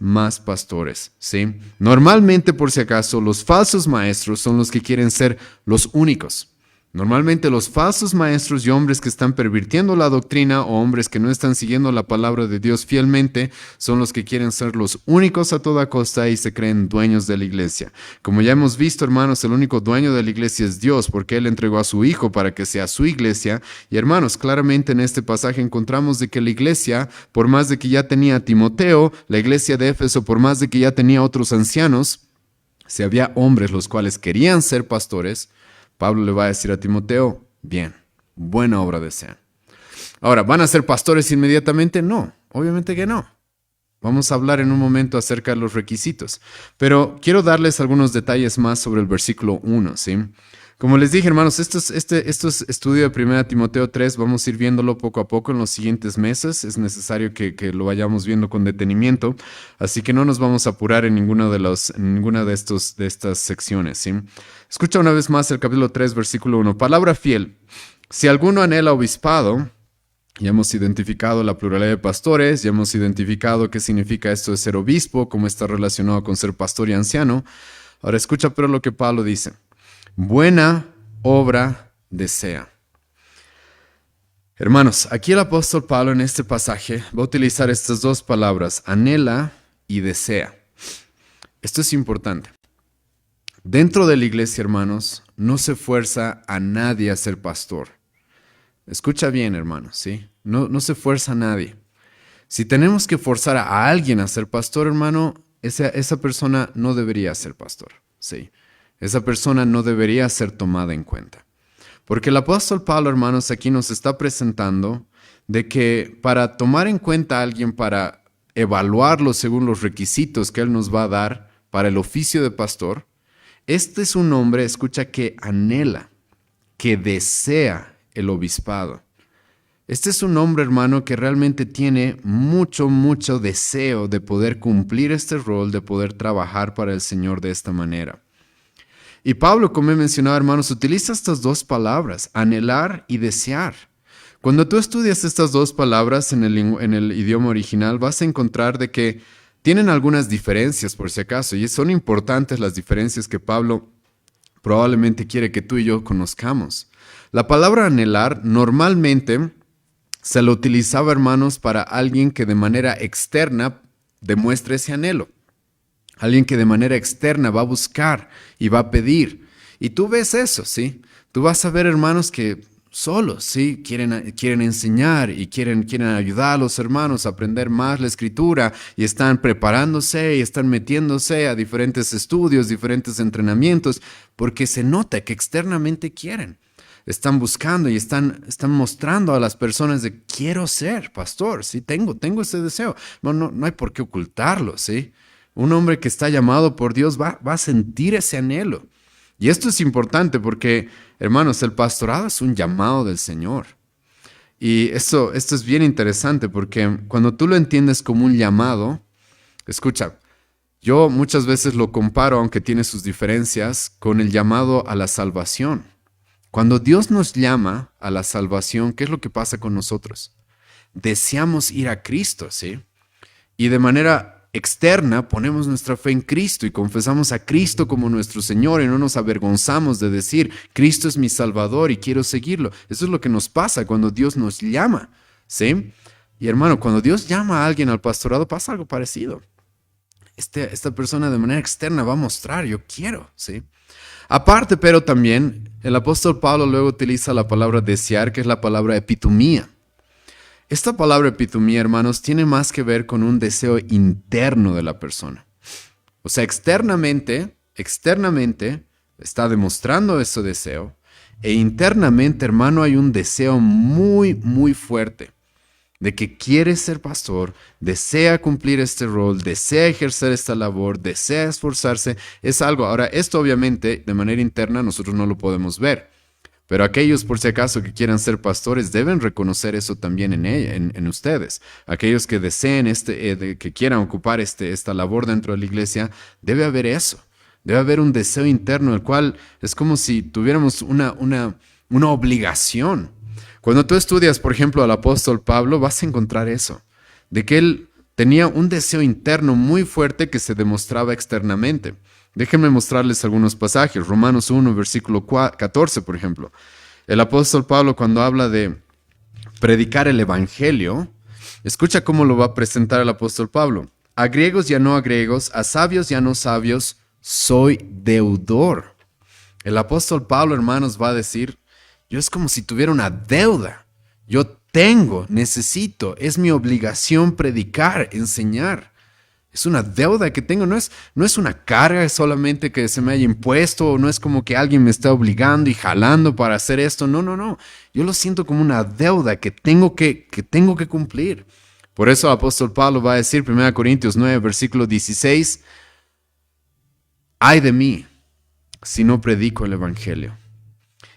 pastores, ¿sí? Normalmente, por si acaso, los falsos maestros son los que quieren ser los únicos. Normalmente los falsos maestros y hombres que están pervirtiendo la doctrina o hombres que no están siguiendo la palabra de Dios fielmente son los que quieren ser los únicos a toda costa y se creen dueños de la iglesia. Como ya hemos visto, hermanos, el único dueño de la iglesia es Dios, porque Él entregó a su Hijo para que sea su iglesia. Y hermanos, claramente en este pasaje encontramos de que la iglesia, por más de que ya tenía a Timoteo, la iglesia de Éfeso, por más de que ya tenía otros ancianos, si había hombres los cuales querían ser pastores, Pablo le va a decir a Timoteo, bien, buena obra desean. Ahora, ¿van a ser pastores inmediatamente? No, obviamente que no. Vamos a hablar en un momento acerca de los requisitos, pero quiero darles algunos detalles más sobre el versículo 1, ¿sí? Como les dije, hermanos, esto es estudio de 1 Timoteo 3, vamos a ir viéndolo poco a poco en los siguientes meses, es necesario que lo vayamos viendo con detenimiento, así que no nos vamos a apurar en ninguna de estas secciones, ¿sí? Escucha una vez más el capítulo 3, versículo 1, palabra fiel, si alguno anhela obispado, ya hemos identificado la pluralidad de pastores, ya hemos identificado qué significa esto de ser obispo, cómo está relacionado con ser pastor y anciano, ahora escucha pero lo que Pablo dice. Buena obra desea. Hermanos, aquí el apóstol Pablo en este pasaje va a utilizar estas dos palabras, anhela y desea. Esto es importante. Dentro de la iglesia, hermanos, no se fuerza a nadie a ser pastor. Escucha bien, hermanos, ¿sí? No se fuerza a nadie. Si tenemos que forzar a alguien a ser pastor, hermano, esa persona no debería ser pastor, ¿sí? Esa persona no debería ser tomada en cuenta. Porque el apóstol Pablo, hermanos, aquí nos está presentando de que para tomar en cuenta a alguien, para evaluarlo según los requisitos que él nos va a dar para el oficio de pastor, este es un hombre, escucha, que anhela. que desea el obispado. Este es un hombre, hermano, que realmente tiene mucho, mucho deseo de poder cumplir este rol, de poder trabajar para el Señor de esta manera. Y Pablo, como he mencionado, hermanos, utiliza estas dos palabras, anhelar y desear. Cuando tú estudias estas dos palabras en el idioma original, vas a encontrar de que tienen algunas diferencias, por si acaso, y son importantes las diferencias que Pablo probablemente quiere que tú y yo conozcamos. La palabra anhelar normalmente se lo utilizaba, hermanos, para alguien que de manera externa demuestre ese anhelo. Alguien que de manera externa va a buscar y va a pedir. Y tú ves eso, ¿sí? Tú vas a ver hermanos que solos, ¿sí? Quieren enseñar y quieren ayudar a los hermanos a aprender más la escritura y están preparándose y están metiéndose a diferentes estudios, diferentes entrenamientos, porque se nota que externamente quieren. Están buscando y están mostrando a las personas de quiero ser pastor, ¿sí? Tengo ese deseo. No hay por qué ocultarlo, ¿sí? Un hombre que está llamado por Dios va a sentir ese anhelo. Y esto es importante porque, hermanos, el pastorado es un llamado del Señor. Y esto es bien interesante porque cuando tú lo entiendes como un llamado, escucha, yo muchas veces lo comparo, aunque tiene sus diferencias, con el llamado a la salvación. Cuando Dios nos llama a la salvación, ¿qué es lo que pasa con nosotros? Deseamos ir a Cristo, ¿sí? Y de manera externa ponemos nuestra fe en Cristo y confesamos a Cristo como nuestro Señor y no nos avergonzamos de decir, Cristo es mi Salvador y quiero seguirlo. Eso es lo que nos pasa cuando Dios nos llama, ¿sí? Y hermano, cuando Dios llama a alguien al pastorado pasa algo parecido. Esta persona de manera externa va a mostrar, yo quiero, ¿sí? Aparte, pero también, el apóstol Pablo luego utiliza la palabra desear, que es la palabra epitumía. Esta palabra epitumía, hermanos, tiene más que ver con un deseo interno de la persona. O sea, externamente está demostrando ese deseo, e internamente, hermano, hay un deseo muy, muy fuerte de que quiere ser pastor, desea cumplir este rol, desea ejercer esta labor, desea esforzarse, es algo. Ahora, esto obviamente de manera interna nosotros no lo podemos ver, pero aquellos por si acaso que quieran ser pastores deben reconocer eso también en ustedes. Aquellos que deseen, que quieran ocupar esta labor dentro de la iglesia, debe haber eso. Debe haber un deseo interno, el cual es como si tuviéramos una obligación. Cuando tú estudias, por ejemplo, al apóstol Pablo, vas a encontrar eso, de que él tenía un deseo interno muy fuerte que se demostraba externamente. Déjenme mostrarles algunos pasajes. Romanos 1, versículo 14, por ejemplo. El apóstol Pablo, cuando habla de predicar el evangelio, escucha cómo lo va a presentar el apóstol Pablo. A griegos y a no a griegos, a sabios y a no sabios, soy deudor. El apóstol Pablo, hermanos, va a decir, yo es como si tuviera una deuda. Yo necesito, es mi obligación predicar, enseñar. Es una deuda que tengo, no es una carga solamente que se me haya impuesto, o no es como que alguien me está obligando y jalando para hacer esto. No. Yo lo siento como una deuda que tengo que cumplir. Por eso el apóstol Pablo va a decir, 1 Corintios 9, versículo 16, ay de mí si no predico el evangelio.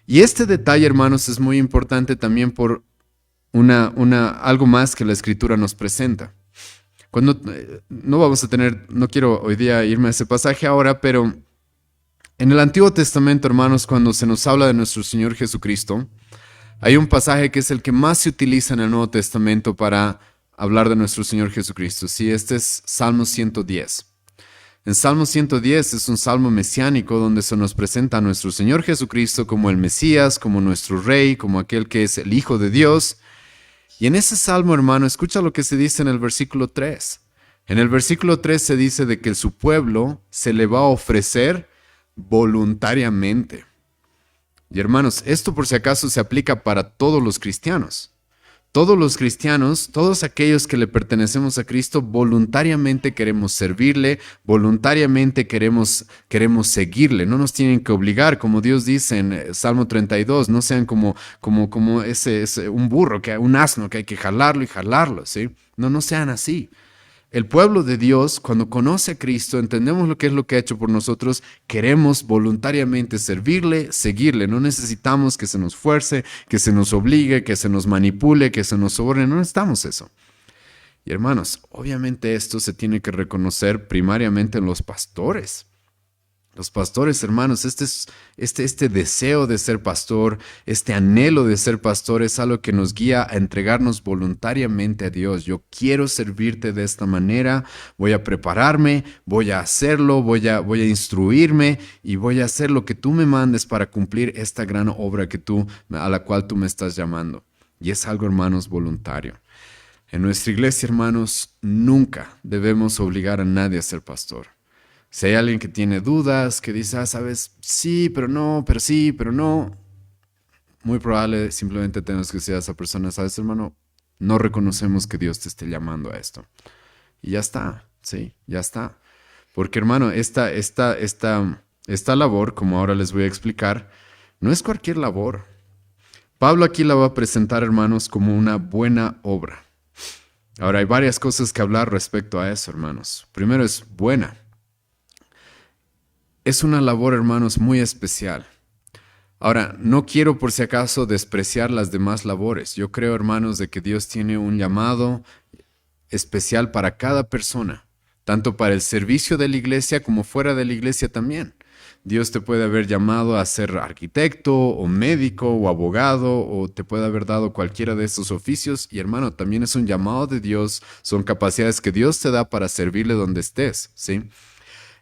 Y este detalle, hermanos, es muy importante también por algo más que la Escritura nos presenta. No quiero hoy día irme a ese pasaje ahora, pero en el Antiguo Testamento, hermanos, cuando se nos habla de nuestro Señor Jesucristo, hay un pasaje que es el que más se utiliza en el Nuevo Testamento para hablar de nuestro Señor Jesucristo. Sí, este es Salmo 110. En Salmo 110 es un salmo mesiánico donde se nos presenta a nuestro Señor Jesucristo como el Mesías, como nuestro Rey, como aquel que es el Hijo de Dios. Y en ese salmo, hermano, escucha lo que se dice en el versículo 3. En el versículo 3 se dice de que su pueblo se le va a ofrecer voluntariamente. Y hermanos, esto por si acaso se aplica para todos los cristianos. Todos los cristianos, todos aquellos que le pertenecemos a Cristo, voluntariamente queremos servirle, voluntariamente queremos seguirle. No nos tienen que obligar, como Dios dice en Salmo 32, no sean como un burro, un asno que hay que jalarlo y jalarlo, ¿sí? No sean así. el pueblo de Dios, cuando conoce a Cristo, entendemos lo que es lo que ha hecho por nosotros, queremos voluntariamente servirle, seguirle. No necesitamos que se nos fuerce, que se nos obligue, que se nos manipule, que se nos soborne. No necesitamos eso. Y hermanos, obviamente esto se tiene que reconocer primariamente en los pastores. Los pastores, hermanos, este deseo de ser pastor, este anhelo de ser pastor es algo que nos guía a entregarnos voluntariamente a Dios. Yo quiero servirte de esta manera, voy a prepararme, voy a hacerlo, voy a instruirme y voy a hacer lo que tú me mandes para cumplir esta gran obra a la cual tú me estás llamando. Y es algo, hermanos, voluntario. En nuestra iglesia, hermanos, nunca debemos obligar a nadie a ser pastor. Si hay alguien que tiene dudas, que dice, sabes, sí, pero no, pero sí, pero no, muy probable simplemente tenemos que decir a esa persona, sabes, hermano, no reconocemos que Dios te esté llamando a esto. Y ya está, sí, ya está. Porque, hermano, esta labor, como ahora les voy a explicar, no es cualquier labor. Pablo aquí la va a presentar, hermanos, como una buena obra. Ahora, hay varias cosas que hablar respecto a eso, hermanos. Primero, es buena. Es una labor, hermanos, muy especial. Ahora, no quiero por si acaso despreciar las demás labores. Yo creo, hermanos, de que Dios tiene un llamado especial para cada persona, tanto para el servicio de la iglesia como fuera de la iglesia también. Dios te puede haber llamado a ser arquitecto o médico o abogado o te puede haber dado cualquiera de esos oficios y hermano, también es un llamado de Dios, son capacidades que Dios te da para servirle donde estés, ¿sí?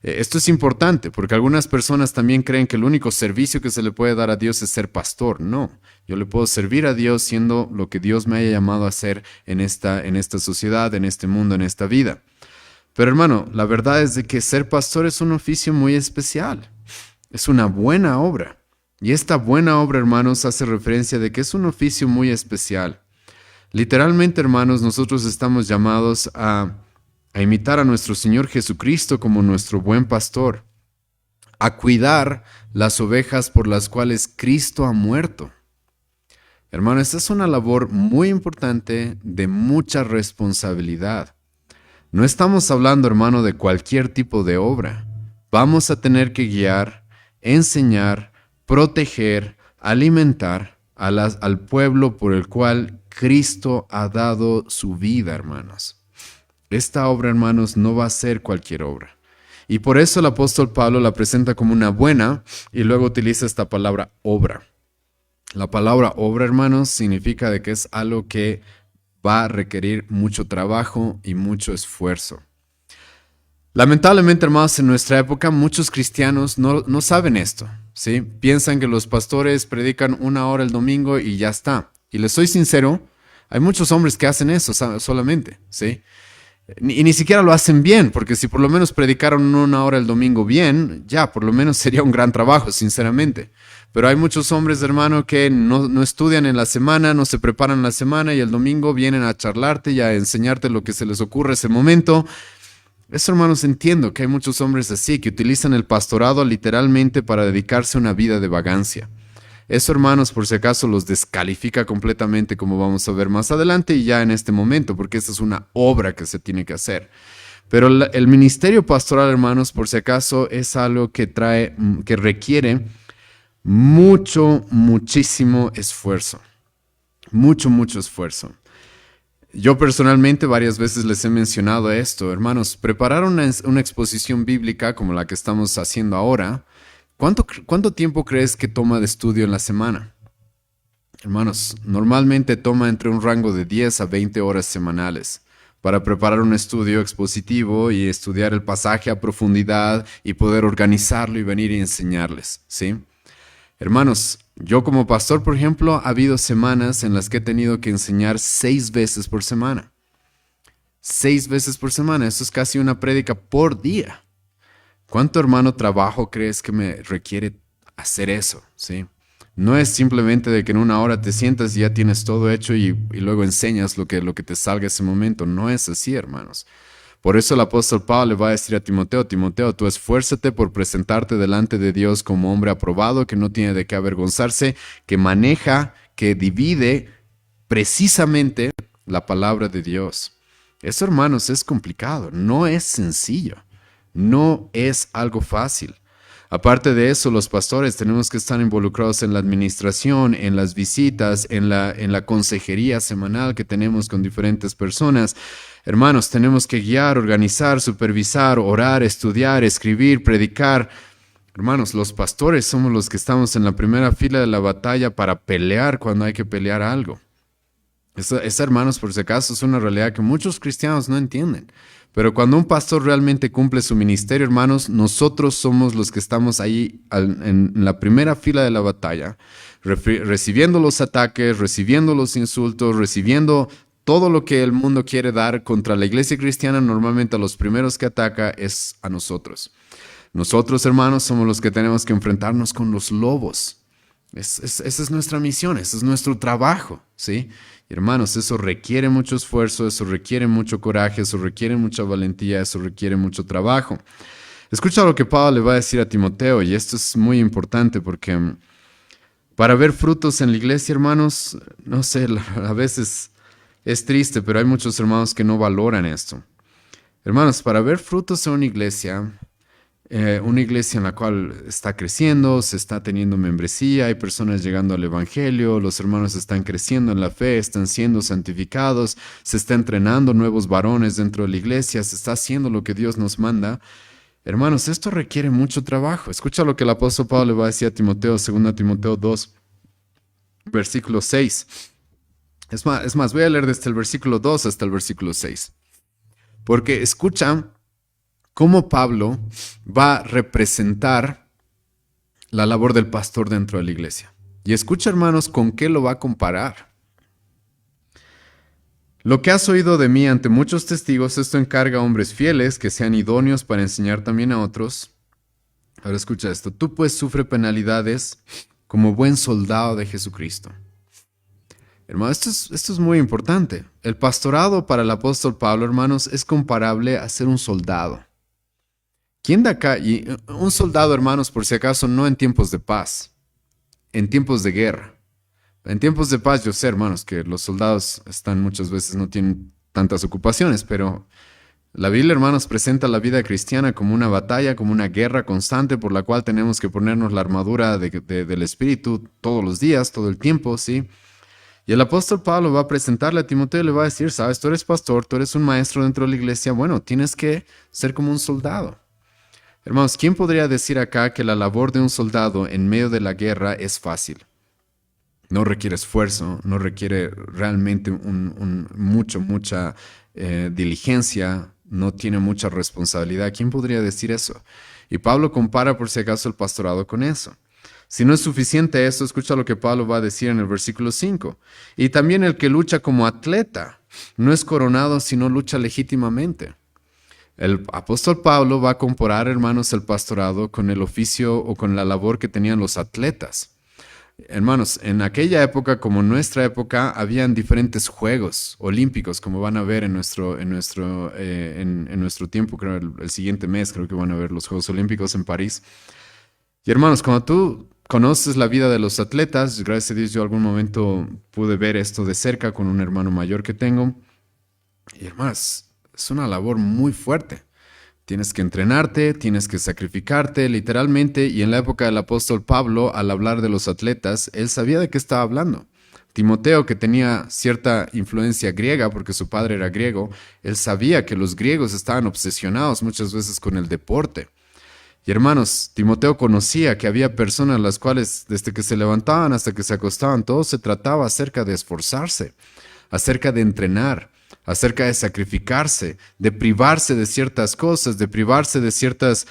Esto es importante porque algunas personas también creen que el único servicio que se le puede dar a Dios es ser pastor. No, yo le puedo servir a Dios siendo lo que Dios me haya llamado a hacer en esta sociedad, en este mundo, en esta vida. Pero hermano, la verdad es de que ser pastor es un oficio muy especial. Es una buena obra. Y esta buena obra, hermanos, hace referencia de que es un oficio muy especial. Literalmente, hermanos, nosotros estamos llamados a imitar a nuestro Señor Jesucristo como nuestro buen pastor, a cuidar las ovejas por las cuales Cristo ha muerto. Hermano, esta es una labor muy importante de mucha responsabilidad. No estamos hablando, hermano, de cualquier tipo de obra. Vamos a tener que guiar, enseñar, proteger, alimentar al pueblo por el cual Cristo ha dado su vida, hermanos. Esta obra, hermanos, no va a ser cualquier obra. Y por eso el apóstol Pablo la presenta como una buena y luego utiliza esta palabra obra. La palabra obra, hermanos, significa de que es algo que va a requerir mucho trabajo y mucho esfuerzo. Lamentablemente, hermanos, en nuestra época muchos cristianos no saben esto, ¿sí? Piensan que los pastores predican 1 hora el domingo y ya está. Y les soy sincero, hay muchos hombres que hacen eso solamente, ¿sí? Y ni siquiera lo hacen bien, porque si por lo menos predicaron 1 hora el domingo bien, ya, por lo menos sería un gran trabajo, sinceramente. Pero hay muchos hombres, hermano, que no estudian en la semana, no se preparan en la semana y el domingo vienen a charlarte y a enseñarte lo que se les ocurre ese momento. Eso, hermanos, entiendo que hay muchos hombres así, que utilizan el pastorado literalmente para dedicarse a una vida de vagancia. Eso, hermanos, por si acaso los descalifica completamente, como vamos a ver más adelante y ya en este momento, porque esta es una obra que se tiene que hacer. Pero el ministerio pastoral, hermanos, por si acaso, es algo que requiere muchísimo esfuerzo. Mucho esfuerzo. Yo personalmente varias veces les he mencionado esto, hermanos. Preparar una exposición bíblica como la que estamos haciendo ahora, ¿cuánto tiempo crees que toma de estudio en la semana? Hermanos, normalmente toma entre un rango de 10 a 20 horas semanales para preparar un estudio expositivo y estudiar el pasaje a profundidad y poder organizarlo y venir y enseñarles, ¿sí? Hermanos, yo como pastor, por ejemplo, ha habido semanas en las que he tenido que enseñar 6 veces por semana. 6 veces por semana, eso es casi una prédica por día. ¿Cuánto, hermano, trabajo crees que me requiere hacer eso? ¿Sí? No es simplemente de que en 1 hora te sientas y ya tienes todo hecho y luego enseñas lo que te salga ese momento. No es así, hermanos. Por eso el apóstol Pablo le va a decir a Timoteo, Timoteo, tú esfuérzate por presentarte delante de Dios como hombre aprobado, que no tiene de qué avergonzarse, que maneja, que divide precisamente la palabra de Dios. Eso, hermanos, es complicado, no es sencillo, no es algo fácil. Aparte de eso, los pastores tenemos que estar involucrados en la administración, en las visitas, en la consejería semanal que tenemos con diferentes personas. Hermanos, tenemos que guiar, organizar, supervisar, orar, estudiar, escribir, predicar. Hermanos, los pastores somos los que estamos en la primera fila de la batalla para pelear cuando hay que pelear algo. Esa, hermanos, por si acaso, es una realidad que muchos cristianos no entienden. Pero cuando un pastor realmente cumple su ministerio, hermanos, nosotros somos los que estamos ahí en la primera fila de la batalla, recibiendo los ataques, recibiendo los insultos, recibiendo todo lo que el mundo quiere dar contra la iglesia cristiana. Normalmente a los primeros que ataca es a nosotros. Nosotros, hermanos, somos los que tenemos que enfrentarnos con los lobos. Esa es nuestra misión, ese es nuestro trabajo, ¿sí? Y hermanos, eso requiere mucho esfuerzo, eso requiere mucho coraje, eso requiere mucha valentía, eso requiere mucho trabajo. Escucha lo que Pablo le va a decir a Timoteo, y esto es muy importante porque para ver frutos en la iglesia, hermanos, no sé, a veces es triste, pero hay muchos hermanos que no valoran esto. Hermanos, para ver frutos en una iglesia en la cual está creciendo, se está teniendo membresía, hay personas llegando al evangelio, los hermanos están creciendo en la fe, están siendo santificados, se está entrenando nuevos varones dentro de la iglesia, se está haciendo lo que Dios nos manda. Hermanos, esto requiere mucho trabajo. Escucha lo que el apóstol Pablo le va a decir a Timoteo, 2 Timoteo 2, versículo 6. Es más, voy a leer desde el versículo 2 hasta el versículo 6. Porque escucha cómo Pablo va a representar la labor del pastor dentro de la iglesia. Y escucha, hermanos, con qué lo va a comparar. Lo que has oído de mí ante muchos testigos, esto encarga a hombres fieles que sean idóneos para enseñar también a otros. Ahora escucha esto. Tú pues sufre penalidades como buen soldado de Jesucristo. Hermano, esto es muy importante. El pastorado para el apóstol Pablo, hermanos, es comparable a ser un soldado. ¿Quién de acá? Y un soldado, hermanos, por si acaso, no en tiempos de paz, en tiempos de guerra. En tiempos de paz, yo sé, hermanos, que los soldados muchas veces no tienen tantas ocupaciones, pero la Biblia, hermanos, presenta la vida cristiana como una batalla, como una guerra constante por la cual tenemos que ponernos la armadura del Espíritu todos los días, todo el tiempo, ¿sí? Y el apóstol Pablo va a presentarle a Timoteo y le va a decir, sabes, tú eres pastor, tú eres un maestro dentro de la iglesia, bueno, tienes que ser como un soldado. Hermanos, ¿quién podría decir acá que la labor de un soldado en medio de la guerra es fácil? No requiere esfuerzo, no requiere realmente mucha diligencia, no tiene mucha responsabilidad. ¿Quién podría decir eso? Y Pablo compara por si acaso el pastorado con eso. Si no es suficiente eso, escucha lo que Pablo va a decir en el versículo 5. Y también el que lucha como atleta no es coronado si no lucha legítimamente. El apóstol Pablo va a comparar, hermanos, el pastorado con el oficio o con la labor que tenían los atletas. Hermanos, en aquella época, como en nuestra época, habían diferentes juegos olímpicos, como van a ver en nuestro tiempo, creo, el siguiente mes, creo que van a ver los Juegos Olímpicos en París. Y hermanos, cuando tú conoces la vida de los atletas, gracias a Dios yo algún momento pude ver esto de cerca con un hermano mayor que tengo. Y hermanos, es una labor muy fuerte. Tienes que entrenarte, tienes que sacrificarte, literalmente, y en la época del apóstol Pablo, al hablar de los atletas, él sabía de qué estaba hablando. Timoteo, que tenía cierta influencia griega, porque su padre era griego, él sabía que los griegos estaban obsesionados muchas veces con el deporte. Y hermanos, Timoteo conocía que había personas las cuales, desde que se levantaban hasta que se acostaban, todo se trataba acerca de esforzarse, acerca de entrenar, acerca de sacrificarse, de privarse de ciertas cosas, de privarse de ciertas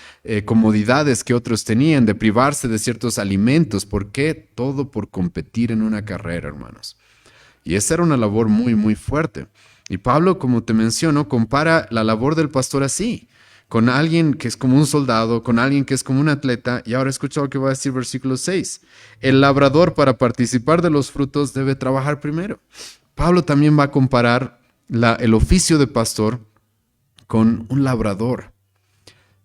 comodidades que otros tenían, de privarse de ciertos alimentos. ¿Por qué? Todo por competir en una carrera, hermanos. Y esa era una labor muy, muy fuerte. Y Pablo, como te menciono, compara la labor del pastor así, con alguien que es como un soldado, con alguien que es como un atleta. Y ahora escucha lo que va a decir versículo 6. El labrador, para participar de los frutos, debe trabajar primero. Pablo también va a comparar el oficio de pastor con un labrador.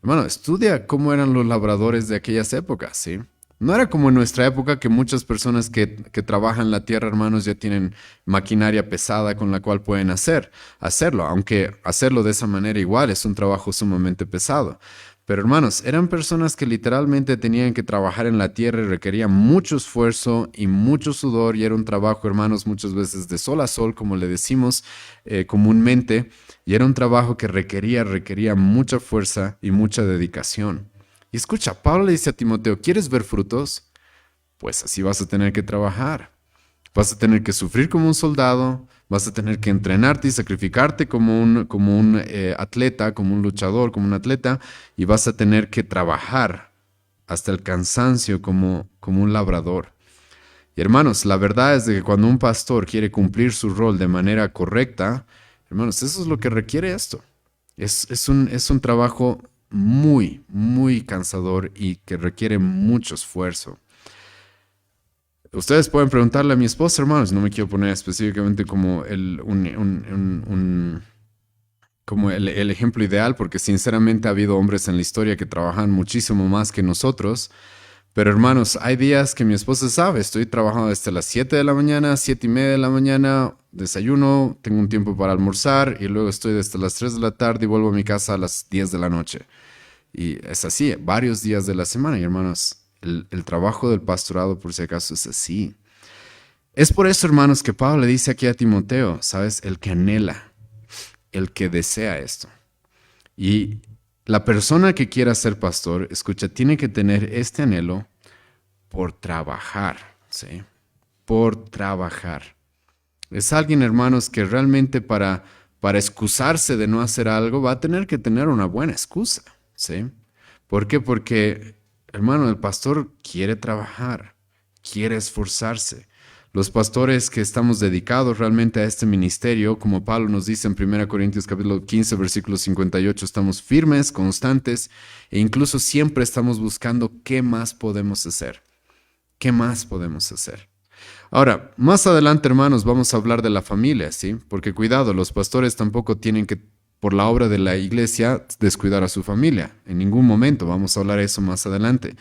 Hermano, estudia cómo eran los labradores de aquellas épocas, ¿sí? No era como en nuestra época que muchas personas que trabajan la tierra, hermanos, ya tienen maquinaria pesada con la cual pueden hacerlo, aunque hacerlo de esa manera igual es un trabajo sumamente pesado. Pero hermanos, eran personas que literalmente tenían que trabajar en la tierra y requería mucho esfuerzo y mucho sudor y era un trabajo, hermanos, muchas veces de sol a sol, como le decimos comúnmente, y era un trabajo que requería mucha fuerza y mucha dedicación. Y escucha, Pablo le dice a Timoteo, ¿quieres ver frutos? Pues así vas a tener que trabajar. Vas a tener que sufrir como un soldado, vas a tener que entrenarte y sacrificarte como un atleta, como un luchador, como un atleta, y vas a tener que trabajar hasta el cansancio como un labrador. Y hermanos, la verdad es de que cuando un pastor quiere cumplir su rol de manera correcta, hermanos, eso es lo que requiere esto. Es un trabajo muy, muy cansador y que requiere mucho esfuerzo. Ustedes pueden preguntarle a mi esposa, hermanos, no me quiero poner específicamente como el ejemplo ideal, porque sinceramente ha habido hombres en la historia que trabajan muchísimo más que nosotros. Pero hermanos, hay días que mi esposa sabe, estoy trabajando desde las 7 de la mañana, 7:30 de la mañana, desayuno, tengo un tiempo para almorzar y luego estoy desde las 3 de la tarde y vuelvo a mi casa a las 10 de la noche. Y es así, varios días de la semana. Y hermanos, el trabajo del pastorado, por si acaso, es así. Es por eso, hermanos, que Pablo le dice aquí a Timoteo, ¿sabes? El que anhela, el que desea esto. Y la persona que quiera ser pastor, escucha, tiene que tener este anhelo por trabajar, ¿sí? Por trabajar. Es alguien, hermanos, que realmente para excusarse de no hacer algo va a tener que tener una buena excusa, ¿sí? ¿Por qué? Porque, hermano, el pastor quiere trabajar, quiere esforzarse. Los pastores que estamos dedicados realmente a este ministerio, como Pablo nos dice en 1 Corintios capítulo 15, versículo 58, estamos firmes, constantes e incluso siempre estamos buscando qué más podemos hacer. ¿Qué más podemos hacer? Ahora, más adelante, hermanos, vamos a hablar de la familia, ¿sí? Porque cuidado, los pastores tampoco tienen que, por la obra de la iglesia, descuidar a su familia. En ningún momento, vamos a hablar de eso más adelante.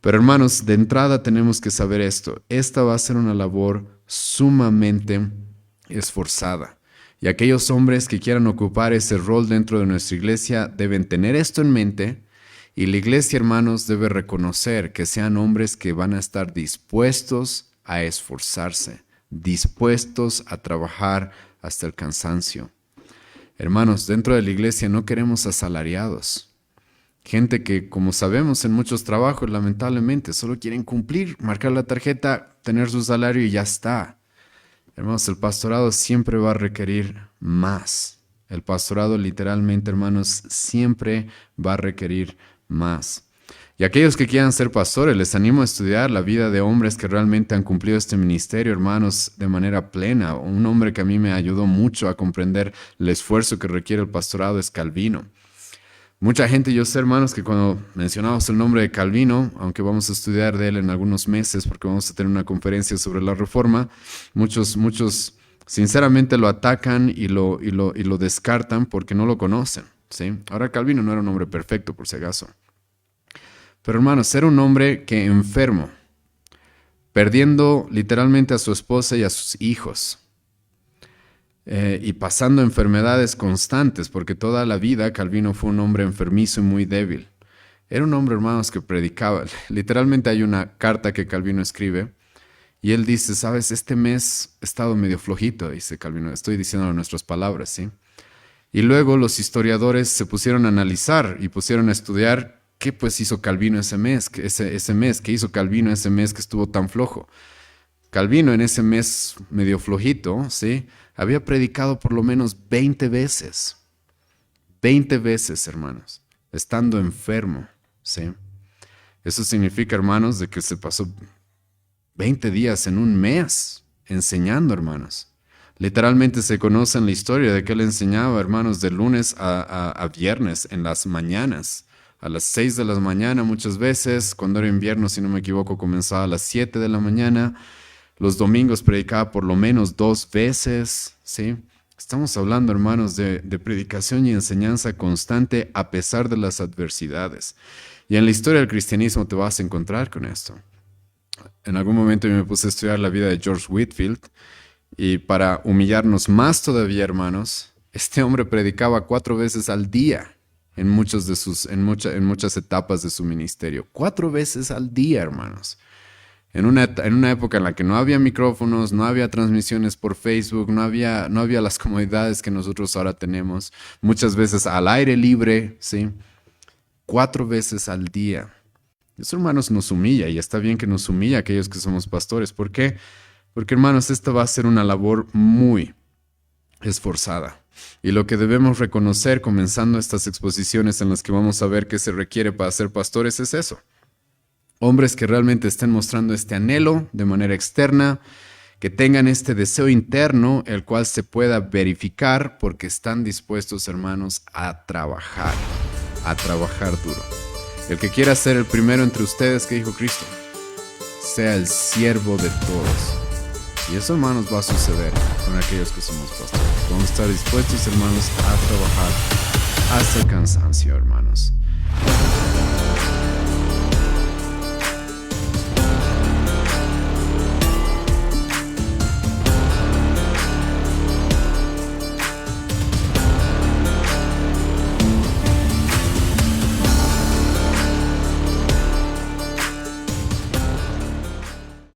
Pero hermanos, de entrada tenemos que saber esto. Esta va a ser una labor sumamente esforzada. Y aquellos hombres que quieran ocupar ese rol dentro de nuestra iglesia deben tener esto en mente. Y la iglesia, hermanos, debe reconocer que sean hombres que van a estar dispuestos a esforzarse, dispuestos a trabajar hasta el cansancio. Hermanos, dentro de la iglesia no queremos asalariados. Gente que, como sabemos, en muchos trabajos, lamentablemente, solo quieren cumplir, marcar la tarjeta, tener su salario y ya está. Hermanos, el pastorado siempre va a requerir más. El pastorado literalmente, hermanos, siempre va a requerir más. Y aquellos que quieran ser pastores, les animo a estudiar la vida de hombres que realmente han cumplido este ministerio, hermanos, de manera plena. Un hombre que a mí me ayudó mucho a comprender el esfuerzo que requiere el pastorado es Calvino. Mucha gente, yo sé, hermanos, que cuando mencionamos el nombre de Calvino, aunque vamos a estudiar de él en algunos meses, porque vamos a tener una conferencia sobre la Reforma, muchos sinceramente lo atacan y lo descartan porque no lo conocen, ¿sí? Ahora, Calvino no era un hombre perfecto, por si acaso. Pero, hermanos, era un hombre que enfermo, perdiendo literalmente a su esposa y a sus hijos. Y pasando enfermedades constantes, porque toda la vida Calvino fue un hombre enfermizo y muy débil. Era un hombre, hermanos, que predicaba. Literalmente hay una carta que Calvino escribe y él dice, sabes, este mes he estado medio flojito, dice Calvino, estoy diciendo nuestras palabras, ¿sí? Y luego los historiadores se pusieron a analizar y pusieron a estudiar qué pues hizo Calvino ese mes, qué hizo Calvino ese mes que estuvo tan flojo. Calvino en ese mes medio flojito, ¿sí? Había predicado por lo menos 20 veces. 20 veces, hermanos, estando enfermo, ¿sí? Eso significa, hermanos, de que se pasó 20 días en un mes enseñando, hermanos. Literalmente se conoce en la historia de que él enseñaba, hermanos, de lunes a viernes en las mañanas. A las 6 de la mañana muchas veces, cuando era invierno, si no me equivoco, comenzaba a las 7 de la mañana. Los domingos predicaba por lo menos 2 veces, ¿sí? Estamos hablando, hermanos, de predicación y enseñanza constante a pesar de las adversidades. Y en la historia del cristianismo te vas a encontrar con esto. En algún momento yo me puse a estudiar la vida de George Whitefield y para humillarnos más todavía, hermanos, este hombre predicaba 4 veces al día en muchas etapas de su ministerio. 4 veces al día, hermanos. En una época en la que no había micrófonos, no había transmisiones por Facebook, no había las comodidades que nosotros ahora tenemos, muchas veces al aire libre, ¿sí? 4 veces al día. Eso, hermanos, nos humilla, y está bien que nos humilla a aquellos que somos pastores. ¿Por qué? Porque, hermanos, esta va a ser una labor muy esforzada. Y lo que debemos reconocer comenzando estas exposiciones en las que vamos a ver qué se requiere para ser pastores es eso. Hombres que realmente estén mostrando este anhelo de manera externa, que tengan este deseo interno, el cual se pueda verificar porque están dispuestos, hermanos, a trabajar duro. El que quiera ser el primero entre ustedes, que dijo Cristo, sea el siervo de todos. Y eso, hermanos, va a suceder con aquellos que somos pastores. Vamos a estar dispuestos, hermanos, a trabajar hasta el cansancio, hermanos.